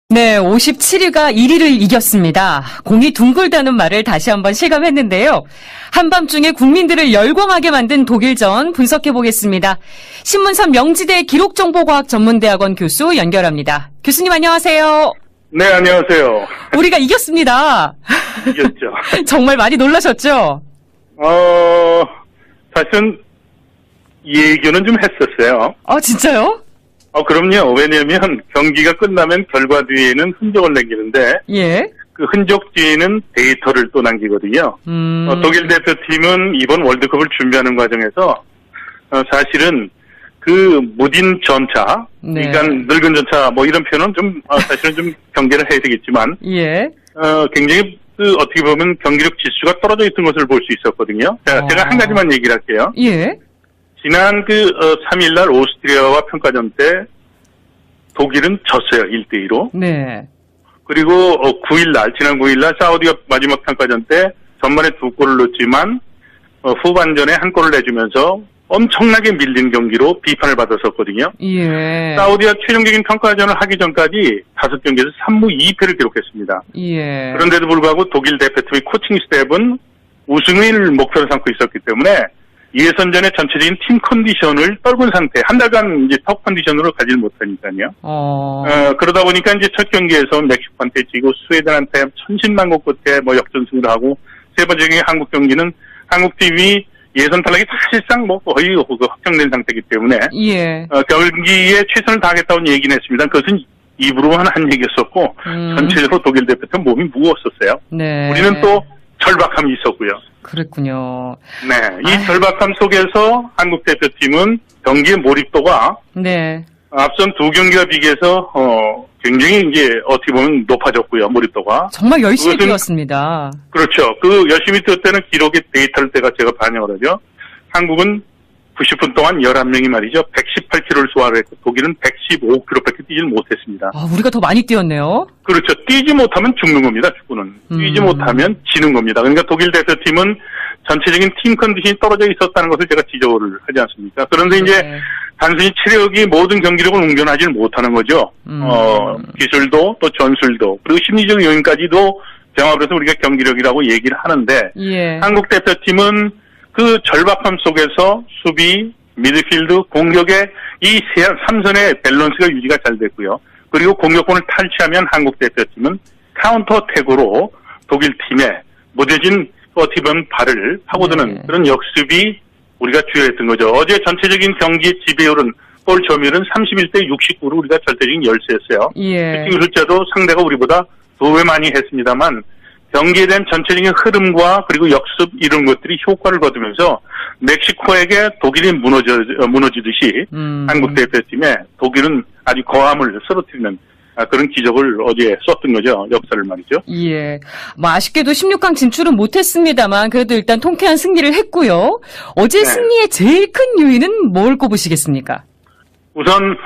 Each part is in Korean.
네, 57위가 1위를 이겼습니다. 공이 둥글다는 말을 다시 한번 실감했는데요. 한밤중에 국민들을 열광하게 만든 독일전 분석해보겠습니다. 신문선 명지대 기록정보과학 전문대학원 교수 연결합니다. 교수님 안녕하세요. 네, 안녕하세요. 우리가 이겼습니다. 이겼죠. 정말 많이 놀라셨죠? 사실은 예견은 좀 했었어요. 진짜요? 그럼요. 왜냐하면 경기가 끝나면 결과 뒤에는 흔적을 남기는데 예. 그 흔적 뒤에는 데이터를 또 남기거든요. 독일 대표팀은 이번 월드컵을 준비하는 과정에서 사실은 그 무딘 전차, 네. 그러니까 늙은 전차 뭐 이런 표현은 좀 사실은 좀 경계를 해야 되겠지만 예. 굉장히 어떻게 보면 경기력 지수가 떨어져 있던 것을 볼 수 있었거든요. 제가 한 가지만 얘기를 할게요. 예. 지난 3일날 오스트리아와 평가전 때 독일은 졌어요. 1대2로. 네. 그리고 지난 9일날 사우디가 마지막 평가전 때 전반에 2골을 넣었지만 후반전에 1골을 내주면서 엄청나게 밀린 경기로 비판을 받았었거든요. 예. 사우디가 최종적인 평가전을 하기 전까지 5경기에서 3무 2패를 기록했습니다. 예. 그런데도 불구하고 독일 대표팀의 코칭 스텝은 우승을 목표로 삼고 있었기 때문에 예선전의 전체적인 팀 컨디션을 떨군 상태, 한 달간 이제 톱 컨디션으로 가지를 못하니까요. 그러다 보니까 이제 첫 경기에서 멕시코한테 지고 스웨덴한테 천신만고 끝에 역전승을 하고 세 번째 경기 한국 경기는 한국 팀이 예선 탈락이 사실상 거의 확정된 상태이기 때문에 예. 경기에 최선을 다하겠다는 얘기는 했습니다. 그것은 입으로만 한 얘기였었고 전체적으로 독일 대표팀 몸이 무거웠었어요. 네. 우리는 또 절박함이 있었고요. 그랬군요. 네, 이 절박함 속에서 한국 대표팀은 경기의 몰입도가 네. 앞선 두 경기와 비교해서 굉장히 이제 어떻게 보면 높아졌고요. 몰입도가. 정말 열심히 뛰었습니다. 그렇죠. 열심히 뛰었을 때는 기록의 데이터를 제가 반영을 하죠. 한국은 90분 동안 11명이 말이죠. 118km를 소화를 했고 독일은 115km밖에 뛰지 못했습니다. 우리가 더 많이 뛰었네요. 그렇죠. 뛰지 못하면 죽는 겁니다. 축구는. 뛰지 못하면 지는 겁니다. 그러니까 독일 대표팀은 전체적인 팀 컨디션이 떨어져 있었다는 것을 제가 지적을 하지 않습니까? 그런데 이제 단순히 체력이 모든 경기력을 웅변하지는 못하는 거죠. 기술도 또 전술도 그리고 심리적 요인까지도 병합을 해서 우리가 경기력이라고 얘기를 하는데 예. 한국 대표팀은 그 절박함 속에서 수비, 미드필드, 공격의 이 3선의 밸런스가 유지가 잘 됐고요. 그리고 공격권을 탈취하면 한국 대표팀은 카운터어택으로 독일 팀에 무뎌진 어떻게 보면 발을 파고드는 그런 역습이 우리가 주요했던 거죠. 어제 전체적인 경기의 지배율은 골 점유율은 31대 69로 우리가 절대적인 열세였어요. 예. 슈팅 숫자도 상대가 우리보다 2배 많이 했습니다만 경기에 대한 전체적인 흐름과 그리고 역습 이런 것들이 효과를 거두면서 멕시코에게 독일이 무너지듯이 한국 대표팀에 독일은 아주 거함을 쓰러뜨리는 그런 기적을 어제 썼던 거죠. 역사를 말이죠. 예. 아쉽게도 16강 진출은 못했습니다만 그래도 일단 통쾌한 승리를 했고요. 어제 승리의 제일 큰 요인은 뭘 꼽으시겠습니까? 우선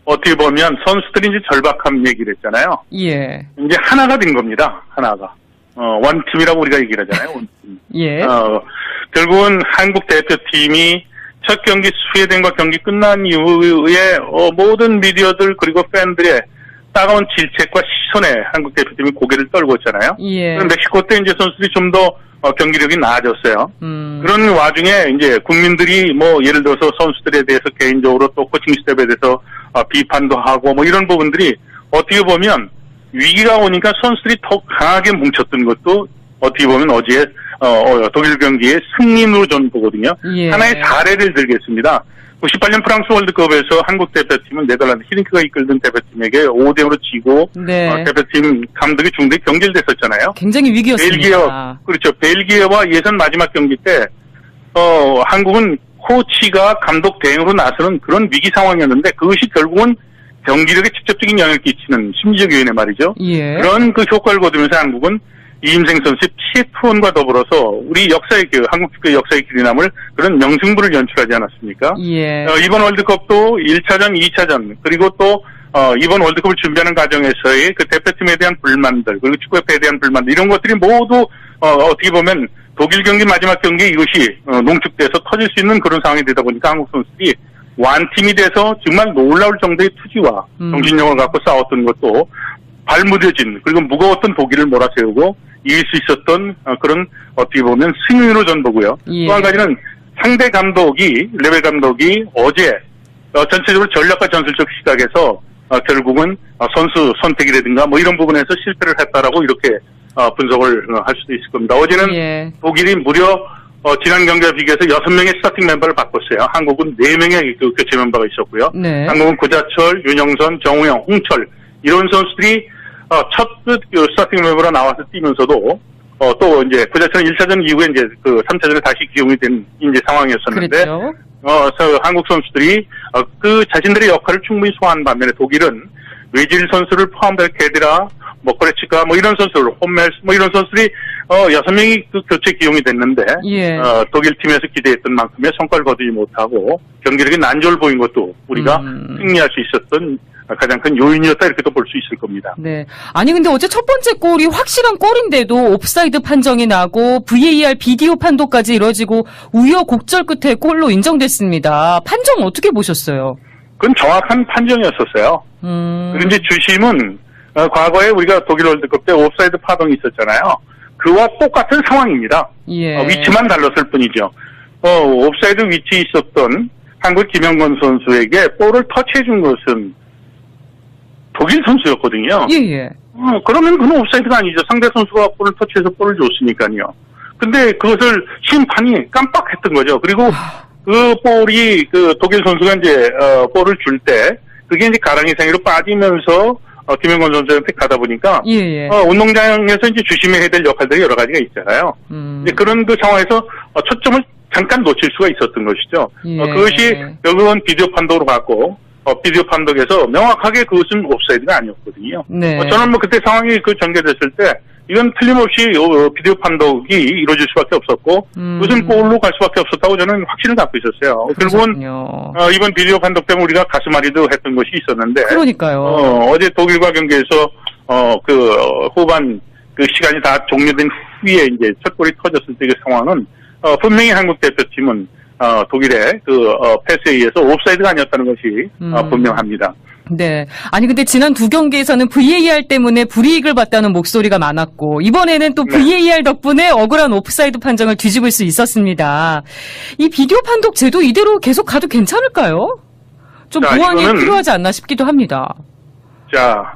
어떻게 보면 선수들이 이제 절박함 얘기를 했잖아요. 예. 이제 하나가 된 겁니다. 하나가. 원팀이라고 우리가 얘기를 하잖아요. 원팀. 예. 결국은 한국 대표팀이 첫 경기 스웨덴과 경기 끝난 이후에 모든 미디어들 그리고 팬들의 따가운 질책과 시선에 한국 대표팀이 고개를 떨고 있잖아요. 예. 멕시코 때 이제 선수들이 좀 더 경기력이 나아졌어요. 그런 와중에 이제 국민들이 예를 들어서 선수들에 대해서 개인적으로 또 코칭 스텝에 대해서 비판도 하고 이런 부분들이 어떻게 보면 위기가 오니까 선수들이 더 강하게 뭉쳤던 것도 어떻게 보면 어제 독일 경기의 승리로 저는 보거든요. 예. 하나의 사례를 들겠습니다. 98년 프랑스 월드컵에서 한국 대표팀은 네덜란드 히딩크가 이끌던 대표팀에게 5대0으로 지고 대표팀 감독이 중대 경질됐었잖아요. 굉장히 위기였습니다. 벨기에와 예선 마지막 경기 때 한국은 코치가 감독 대행으로 나서는 그런 위기 상황이었는데 그것이 결국은 경기력에 직접적인 영향을 끼치는 심리적 요인에 말이죠. 예. 그런 그 효과를 거두면서 한국은 이임생 선수의 피해 투혼과 더불어서 우리 한국 축구의 역사의 길이 남을 그런 명승부를 연출하지 않았습니까? 예. 이번 월드컵도 1차전, 2차전 그리고 또 이번 월드컵을 준비하는 과정에서의 그 대표팀에 대한 불만들 그리고 축구협회에 대한 불만들 이런 것들이 모두 어떻게 보면 독일 경기 마지막 경기에 이것이 농축돼서 터질 수 있는 그런 상황이 되다 보니까 한국 선수들이 완팀이 돼서 정말 놀라울 정도의 투지와 정신력을 갖고 싸웠던 것도 발무뎌진 그리고 무거웠던 독일을 몰아세우고 이길 수 있었던 그런 어떻게 보면 승리로 전보고요. 예. 또 한 가지는 상대 감독이 레벨 감독이 어제 전체적으로 전략과 전술적 시각에서 결국은 선수 선택이라든가 뭐 이런 부분에서 실패를 했다라고 이렇게 분석을 할 수도 있을 겁니다. 어제는 예. 독일이 무려 지난 경기와 비교해서 6명의 스타팅 멤버를 바꿨어요. 한국은 4명의 그 교체 멤버가 있었고요. 네. 한국은 구자철, 윤영선, 정우영, 홍철 이런 선수들이 첫 스타팅 멤버로 나와서 뛰면서도 또 이제 구자철은 1차전 이후에 이제 그 3차전에 다시 기용이 된 이제 상황이었었는데 그렇죠. 한국 선수들이 그 자신들의 역할을 충분히 소화한 반면에 독일은 외질 선수를 포함된 게드라, 고레츠카 이런 선수들, 홈멜스 이런 선수들이 6명이 그 교체 기용이 됐는데 예. 독일 팀에서 기대했던 만큼의 성과를 거두지 못하고 경기력이 난조를 보인 것도 우리가 승리할 수 있었던 가장 큰 요인이었다 이렇게 또 볼 수 있을 겁니다. 네. 아니 근데 어제 첫 번째 골이 확실한 골인데도 옵사이드 판정이 나고 VAR 비디오 판도까지 이뤄지고 우여곡절 끝에 골로 인정됐습니다. 판정 어떻게 보셨어요? 그건 정확한 판정이었었어요. 그리고 이제 주심은 과거에 우리가 독일 월드컵 때 옵사이드 파동이 있었잖아요. 그와 똑같은 상황입니다. 예. 위치만 달랐을 뿐이죠. 옵사이드 위치에 있었던 한국 김영건 선수에게 볼을 터치해 준 것은 독일 선수였거든요. 예. 그러면 그건 옵사이드가 아니죠. 상대 선수가 볼을 터치해서 볼을 줬으니까요. 근데 그것을 심판이 깜빡했던 거죠. 그리고 그 볼이 그 독일 선수가 이제 볼을 줄 때 그게 이제 가랑이 사이로 빠지면서 김영건 선수한테 가다 보니까 예. 운동장에서 이제 주심해야 될 역할들이 여러 가지가 있잖아요. 이제 그런 그 상황에서 초점을 잠깐 놓칠 수가 있었던 것이죠. 예. 그것이 결국은 비디오 판독으로 갔고 비디오 판독에서 명확하게 그것은 옵사이드가 아니었거든요. 네. 저는 그때 상황이 전개됐을 때 이건 틀림없이 비디오 판독이 이루어질 수밖에 없었고 그것은 골로 갈 수밖에 없었다고 저는 확신을 갖고 있었어요. 결국은 이번 비디오 판독 때문에 우리가 가슴앓이도 했던 것이 있었는데 그러니까요. 어제 독일과 경기에서 후반 그 시간이 다 종료된 후에 이제 첫 골이 터졌을 때 그 상황은 분명히 한국 대표팀은 독일의 패스에 의해서 옵사이드가 아니었다는 것이 분명합니다. 네. 아니 근데 지난 두 경기에서는 VAR 때문에 불이익을 봤다는 목소리가 많았고 이번에는 또 VAR 덕분에 억울한 옵사이드 판정을 뒤집을 수 있었습니다. 이 비디오 판독 제도 이대로 계속 가도 괜찮을까요? 좀 보완이 필요하지 않나 싶기도 합니다. 자,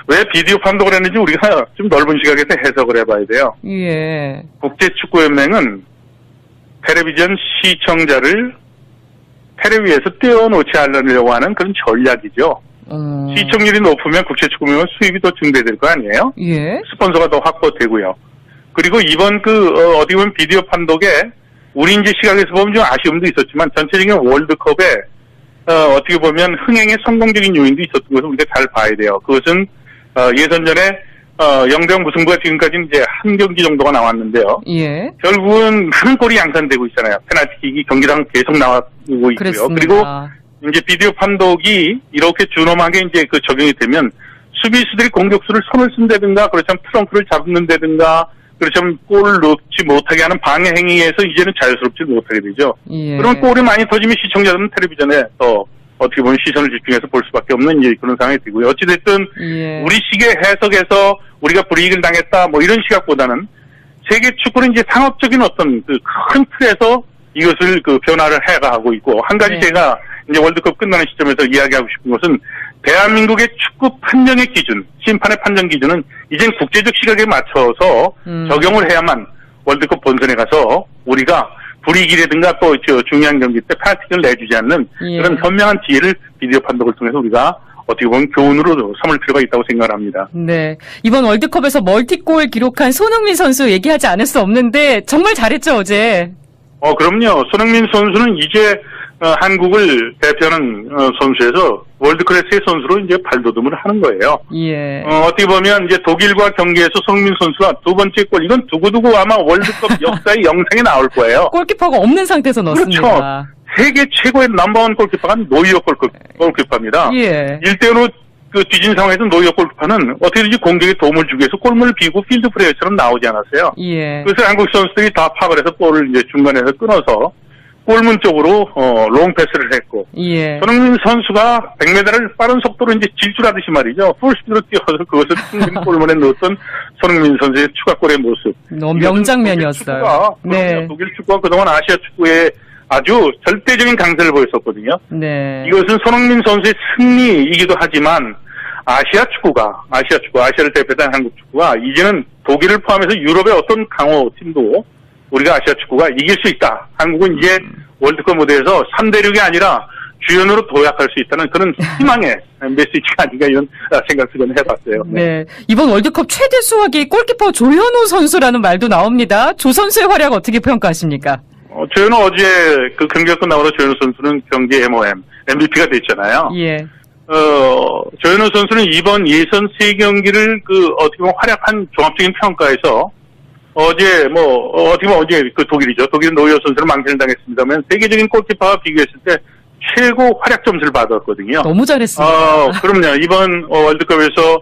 왜 비디오 판독을 했는지 우리가 좀 넓은 시각에서 해석을 해봐야 돼요. 예. 국제축구연맹은 텔레비전 시청자를 텔레 위에서 떼어놓지 않으려고 하는 그런 전략이죠. 시청률이 높으면 국제축구연맹은 수입이 더 증대될 거 아니에요? 예. 스폰서가 더 확보되고요. 그리고 이번 어디 보면 비디오 판독에 우리 이제 시각에서 보면 좀 아쉬움도 있었지만 전체적인 월드컵에 어떻게 보면 흥행의 성공적인 요인도 있었던 것을 우리가 잘 봐야 돼요. 그것은 예선전에 0대0 무승부가 지금까지는 이제 한 경기 정도가 나왔는데요. 예. 결국은 많은 골이 양산되고 있잖아요. 페널티킥이 경기당 계속 나오고 있고요. 그렇습니다. 그리고 이제 비디오 판독이 이렇게 준엄하게 이제 적용이 되면 수비수들이 공격수를 손을 쓴다든가 그렇지만 트렁크를 잡는다든가 그렇지만 골을 넣지 못하게 하는 방해 행위에서 이제는 자유스럽지 못하게 되죠. 예. 그런 골이 많이 터지면 시청자들은 텔레비전에 더 어떻게 보면 시선을 집중해서 볼 수밖에 없는 그런 상황이 되고요. 어찌됐든 예. 우리 식의 해석에서 우리가 불이익을 당했다 이런 시각보다는 세계 축구는 이제 상업적인 어떤 그 큰 틀에서 이것을 변화를 해가고 있고 한 가지 제가 이제 월드컵 끝나는 시점에서 이야기하고 싶은 것은 대한민국의 축구 판정의 기준, 심판의 판정 기준은 이젠 국제적 시각에 맞춰서 적용을 해야만 월드컵 본선에 가서 우리가 불이익이라든가 또 중요한 경기 때 페널티를 내주지 않는 그런 현명한 지혜를 비디오 판독을 통해서 우리가 어떻게 보면 교훈으로 삼을 필요가 있다고 생각합니다. 네. 이번 월드컵에서 멀티골 기록한 손흥민 선수 얘기하지 않을 수 없는데 정말 잘했죠, 어제. 그럼요. 손흥민 선수는 이제 한국을 대표하는 선수에서 월드클래스의 선수로 이제 발돋움을 하는 거예요. 예. 어떻게 보면 이제 독일과 경기에서 손흥민 선수가 두 번째 골, 이건 두고두고 아마 월드컵 역사의 영상에 나올 거예요. 골키퍼가 없는 상태에서 넣었습니다. 그렇죠. 세계 최고의 넘버원 골키퍼가 노이어 골키퍼입니다. 예. 1대1로 뒤진 상황에서 노이어 골키퍼는 어떻게든지 공격에 도움을 주기 위해서 골문을 비고 필드 플레이처럼 나오지 않았어요. 예. 그래서 한국 선수들이 다 파악을 해서 볼을 이제 중간에서 끊어서 골문 쪽으로 롱패스를 했고 예. 손흥민 선수가 100m를 빠른 속도로 이제 질주하듯이 말이죠. 풀스피드로 뛰어서 그것을 충분히 골문에 넣었던 손흥민 선수의 추가골의 모습. 너무 명장면이었어요. 네. 독일 축구가 그동안 아시아 축구에 아주 절대적인 강세를 보였었거든요. 네. 이것은 손흥민 선수의 승리이기도 하지만 아시아를 대표한 한국 축구가 이제는 독일을 포함해서 유럽의 어떤 강호 팀도 우리가 아시아 축구가 이길 수 있다. 한국은 이제 월드컵 무대에서 3대륙이 아니라 주연으로 도약할 수 있다는 그런 희망의 메시지가 아닌가 이런 생각을 좀 해봤어요. 네. 이번 월드컵 최대 수확이 골키퍼 조현우 선수라는 말도 나옵니다. 조 선수의 활약 어떻게 평가하십니까? 조현우 어제 그 경기가 끝나고 조현우 선수는 경기 MOM, MVP가 됐잖아요. 예. 조현우 선수는 이번 예선 3경기를 어떻게 보면 활약한 종합적인 평가에서 어떻게 보면 어제 독일이죠. 독일은 노이어 선수를 망신을 당했습니다만 세계적인 골키퍼와 비교했을 때 최고 활약 점수를 받았거든요. 너무 잘했습니다. 그럼요. 이번 월드컵에서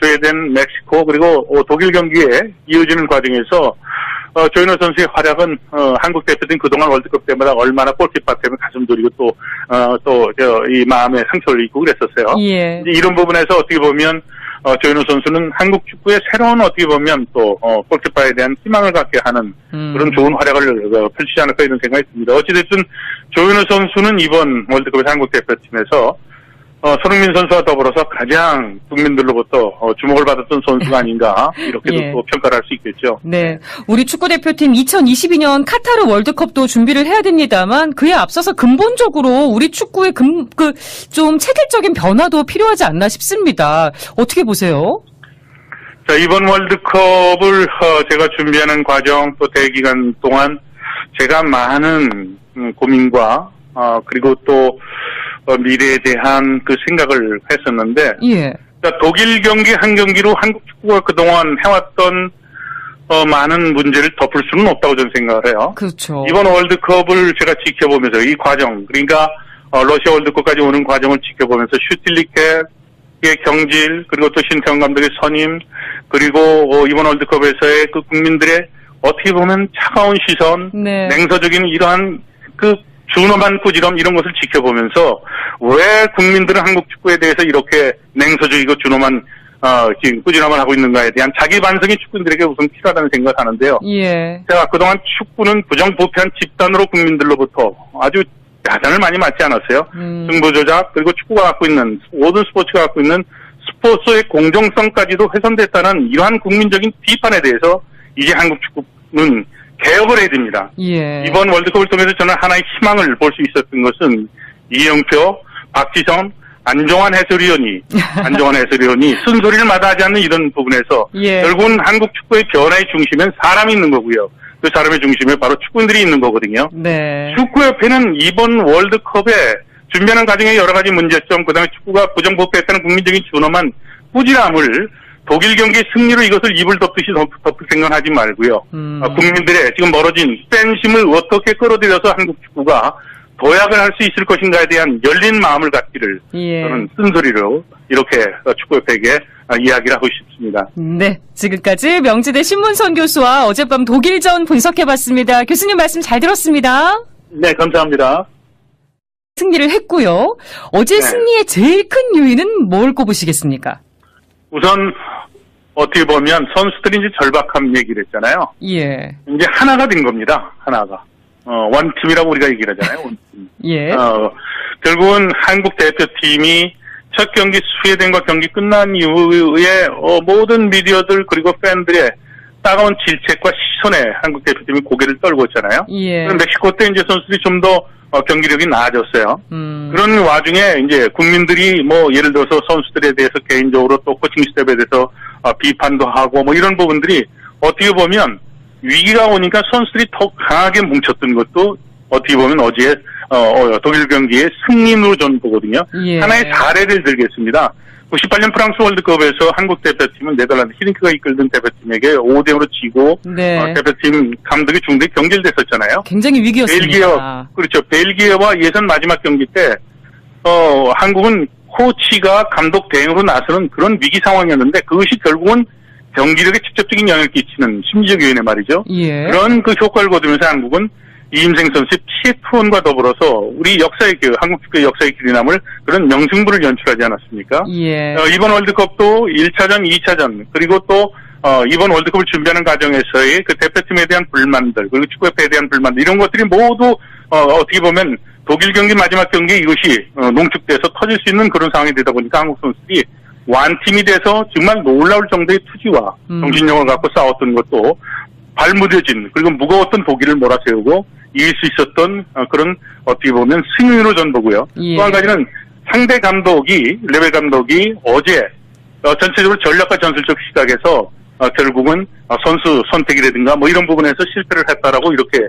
스웨덴, 멕시코 그리고 독일 경기에 이어지는 과정에서 조현우 선수의 활약은 한국 대표팀 그동안 월드컵 때마다 얼마나 골키퍼 때문에 가슴 졸이고 이 마음에 상처를 입고 그랬었어요. 예. 이런 부분에서 어떻게 보면 조현우 선수는 한국 축구의 새로운 어떻게 보면 골키퍼에 대한 희망을 갖게 하는 그런 좋은 활약을 펼치지 않을까 이런 생각이 듭니다. 어찌됐든 조현우 선수는 이번 월드컵에서 한국 대표팀에서 손흥민 선수와 더불어서 가장 국민들로부터 주목을 받았던 선수가 아닌가 이렇게도 예. 또 평가를 할 수 있겠죠. 네. 우리 축구대표팀 2022년 카타르 월드컵도 준비를 해야 됩니다만 그에 앞서서 근본적으로 우리 축구의 좀 체계적인 변화도 필요하지 않나 싶습니다. 어떻게 보세요? 자, 이번 월드컵을 제가 준비하는 과정 또 대기간 동안 제가 많은 고민과 그리고 또 미래에 대한 그 생각을 했었는데 예. 독일 경기 한 경기로 한국 축구가 그동안 해왔던 많은 문제를 덮을 수는 없다고 저는 생각을 해요. 그렇죠. 이번 월드컵을 제가 지켜보면서 이 과정 그러니까 러시아 월드컵까지 오는 과정을 지켜보면서 슈틸리케의 경질 그리고 또 신태용 감독의 선임 그리고 이번 월드컵에서의 그 국민들의 어떻게 보면 차가운 시선 네. 냉소적인 이러한 그 준엄한 꾸지람 이런 것을 지켜보면서 왜 국민들은 한국 축구에 대해서 이렇게 냉소적이고 준엄한 지금 꾸지람을 하고 있는가에 대한 자기 반성이 축구인들에게 우선 필요하다는 생각을 하는데요. 예. 제가 그동안 축구는 부정부패한 집단으로 국민들로부터 아주 야단을 많이 맞지 않았어요. 승부조작 그리고 축구가 갖고 있는 모든 스포츠가 갖고 있는 스포츠의 공정성까지도 훼손됐다는 이러한 국민적인 비판에 대해서 이제 한국 축구는 개혁을 해야 됩니다. 예. 이번 월드컵을 통해서 저는 하나의 희망을 볼 수 있었던 것은 이영표, 박지성, 안정환 해설위원이 쓴소리를 마다하지 않는 이런 부분에서 예. 결국은 한국 축구의 변화의 중심엔 사람이 있는 거고요. 그 사람의 중심에 바로 축구인들이 있는 거거든요. 네. 축구협회는 이번 월드컵에 준비하는 과정에 여러 가지 문제점, 그다음에 축구가 부정부패했다는 국민적인 준엄한 꾸지람을 독일 경기의 승리로 이것을 입을 덮듯이 덮을 생각하지 말고요. 국민들의 지금 멀어진 팬심을 어떻게 끌어들여서 한국 축구가 도약을 할 수 있을 것인가에 대한 열린 마음을 갖기를 예. 저는 쓴소리로 이렇게 축구협회에게 이야기를 하고 싶습니다. 네. 지금까지 명지대 신문선 교수와 어젯밤 독일전 분석해봤습니다. 교수님 말씀 잘 들었습니다. 네, 감사합니다. 승리를 했고요. 어제 네. 승리의 제일 큰 요인은 뭘 꼽으시겠습니까? 우선 어떻게 보면 선수들이 이제 절박함 얘기를 했잖아요. 예. 이제 하나가 된 겁니다. 하나가. 원팀이라고 우리가 얘기를 하잖아요. 원팀. 예. 결국은 한국 대표팀이 첫 경기 스웨덴과 경기 끝난 이후에 모든 미디어들 그리고 팬들의 따가운 질책과 시선에 한국 대표팀이 고개를 떨고 있잖아요. 예. 멕시코 때 이제 선수들이 좀 더 경기력이 나아졌어요. 그런 와중에 이제 국민들이 예를 들어서 선수들에 대해서 개인적으로 또 코칭 스텝에 대해서 비판도 하고 이런 부분들이 어떻게 보면 위기가 오니까 선수들이 더 강하게 뭉쳤던 것도 어떻게 보면 어제 독일 경기의 승리로 저는 보거든요. 예. 하나의 사례를 들겠습니다. 98년 프랑스 월드컵에서 한국 대표팀은 네덜란드 히딩크가 이끌던 대표팀에게 5대5로 지고 네. 대표팀 감독이 중대 경질됐었잖아요. 굉장히 위기였습니다. 그렇죠. 벨기에와 예선 마지막 경기 때 한국은 코치가 감독 대행으로 나서는 그런 위기 상황이었는데 그것이 결국은 경기력에 직접적인 영향을 끼치는 심리적 요인에 말이죠. 예. 그런 그 효과를 거두면서 한국은 이임생 선수의 피해 투혼과 더불어서 우리 역사의 한국 축구의 역사의 길이 남을 그런 명승부를 연출하지 않았습니까? 예. 이번 월드컵도 1차전, 2차전 그리고 또 이번 월드컵을 준비하는 과정에서의 그 대표팀에 대한 불만들 그리고 축구협회에 대한 불만들 이런 것들이 모두 어떻게 보면 독일 경기 마지막 경기 이것이 농축돼서 터질 수 있는 그런 상황이 되다 보니까 한국 선수들이 완팀이 돼서 정말 놀라울 정도의 투지와 정신력을 갖고 싸웠던 것도 발무뎌진 그리고 무거웠던 독일을 몰아세우고 이길 수 있었던 그런 어떻게 보면 승리로 전 보고요. 예. 또 한 가지는 상대 감독이 레벨 감독이 어제 전체적으로 전략과 전술적 시각에서 결국은 선수 선택이라든가 뭐 이런 부분에서 실패를 했다라고 이렇게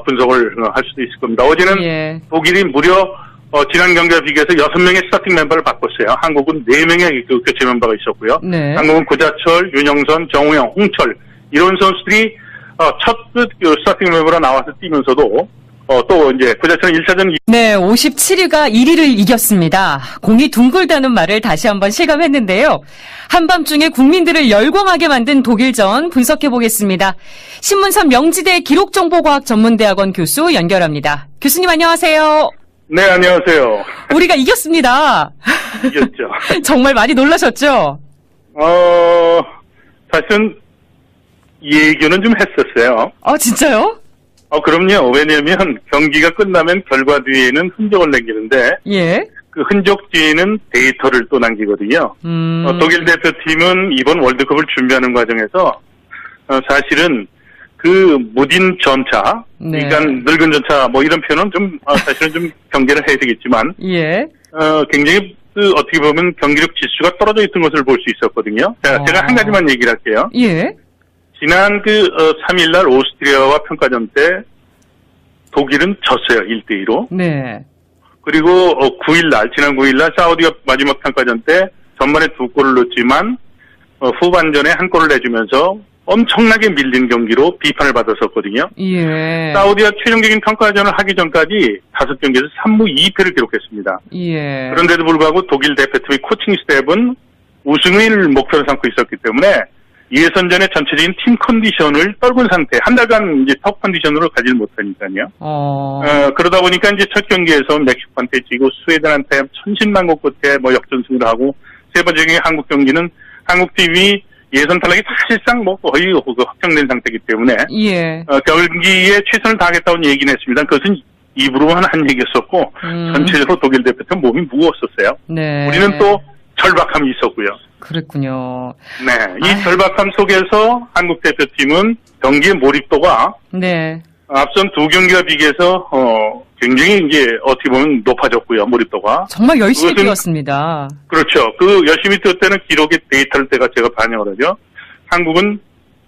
분석을 할 수도 있을 겁니다. 어제는 예. 독일이 무려 지난 경기와 비교해서 6명의 스타팅 멤버를 바꿨어요. 한국은 4명의 그 교체 멤버가 있었고요. 네. 한국은 구자철, 윤영선, 정우영, 홍철 이런 선수들이 첫 스타팅 멤버로 나와서 뛰면서도 또 이제 구자철은 1차전 네, 57위가 1위를 이겼습니다. 공이 둥글다는 말을 다시 한번 실감했는데요. 한밤중에 국민들을 열광하게 만든 독일전 분석해 보겠습니다. 신문선 명지대 기록정보과학 전문대학원 교수 연결합니다. 교수님 안녕하세요. 네, 안녕하세요. 우리가 이겼습니다. 이겼죠. 정말 많이 놀라셨죠? 사실은 예견은 좀 했었어요. 진짜요? 그럼요. 왜냐면 경기가 끝나면 결과 뒤에는 흔적을 남기는데 예. 그 흔적 뒤에는 데이터를 또 남기거든요. 독일 대표팀은 이번 월드컵을 준비하는 과정에서 사실은 그 무딘 전차, 네. 그러니까 늙은 전차 뭐 이런 표현은 좀 사실은 좀 경계를 해야 되겠지만 예. 굉장히 그 어떻게 보면 경기력 지수가 떨어져 있던 것을 볼 수 있었거든요. 제가 한 가지만 얘기를 할게요. 예. 지난 3일날 오스트리아와 평가전 때 독일은 졌어요. 1대2로. 네. 그리고 지난 9일날 사우디가 마지막 평가전 때 전반에 2골을 넣었지만 후반전에 1골을 내주면서 엄청나게 밀린 경기로 비판을 받았었거든요. 예. 사우디가 최종적인 평가전을 하기 전까지 5경기에서 3무 2패를 기록했습니다. 예. 그런데도 불구하고 독일 대표팀의 코칭 스텝은 우승을 목표로 삼고 있었기 때문에 예선전의 전체적인 팀 컨디션을 떨군 상태, 한 달간 이제 톱 컨디션으로 가지 못하니까요. 그러다 보니까 이제 첫 경기에서 멕시코한테 지고 스웨덴한테 천신만고 끝에 뭐 역전승을 하고 세 번째 경기 한국 경기는 한국 팀이 예선 탈락이 사실상 뭐 거의 확정된 상태이기 때문에 예. 경기에 최선을 다하겠다는 얘기는 했습니다. 그것은 입으로만 한 얘기였었고 전체적으로 독일 대표팀 몸이 무거웠었어요. 네. 우리는 또 절박함이 있었고요. 그랬군요. 네, 이 절박함 속에서 한국 대표팀은 경기의 몰입도가 네. 앞선 2경기와 비교해서 굉장히 이제 어떻게 보면 높아졌고요. 몰입도가. 정말 열심히 뛰었습니다. 그렇죠. 그 열심히 뛰었을 때는 기록의 데이터를 제가 반영을 하죠. 한국은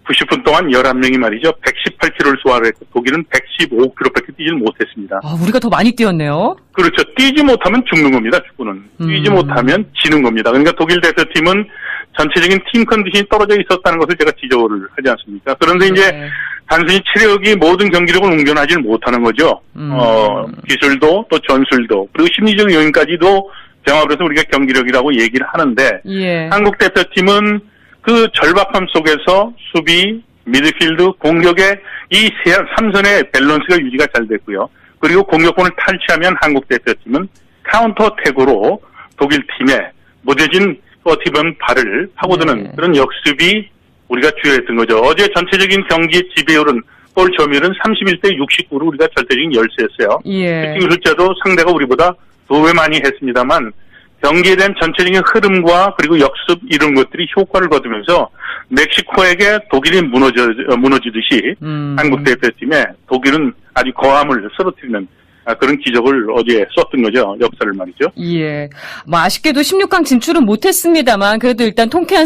90분 동안 11명이 말이죠. 118km를 소화를 했고 독일은 115km밖에 뛰지 못했습니다. 우리가 더 많이 뛰었네요. 그렇죠. 뛰지 못하면 죽는 겁니다. 축구는. 뛰지 못하면 지는 겁니다. 그러니까 독일 대표팀은 전체적인 팀 컨디션이 떨어져 있었다는 것을 제가 지적을 하지 않습니까? 그런데 이제 단순히 체력이 모든 경기력을 옮겨나질 못하는 거죠. 기술도 또 전술도 그리고 심리적 요인까지도 병합을 해서 우리가 경기력이라고 얘기를 하는데 예. 한국 대표팀은 그 절박함 속에서 수비, 미드필드, 공격의 이 3선의 밸런스가 유지가 잘 됐고요. 그리고 공격권을 탈취하면 한국 대표팀은 카운터 어택으로 독일 팀에 무뎌진 어떻게 보면 발을 파고드는 그런 역습이 우리가 주요했던 거죠. 어제 전체적인 경기의 지배율은 골 점유율은 31대 69로 우리가 절대적인 열세였어요. 예. 슈팅 숫자도 상대가 우리보다 2배 많이 했습니다만 경기에 대한 전체적인 흐름과 그리고 역습 이런 것들이 효과를 거두면서 멕시코에게 독일이 무너지듯이 한국 대표팀에 독일은 아주 거함을 쓰러뜨리는 그런 기적을 어제 썼던 거죠. 역사를 말이죠. 예. 아쉽게도 16강 진출은 못했습니다만 그래도 일단 통쾌한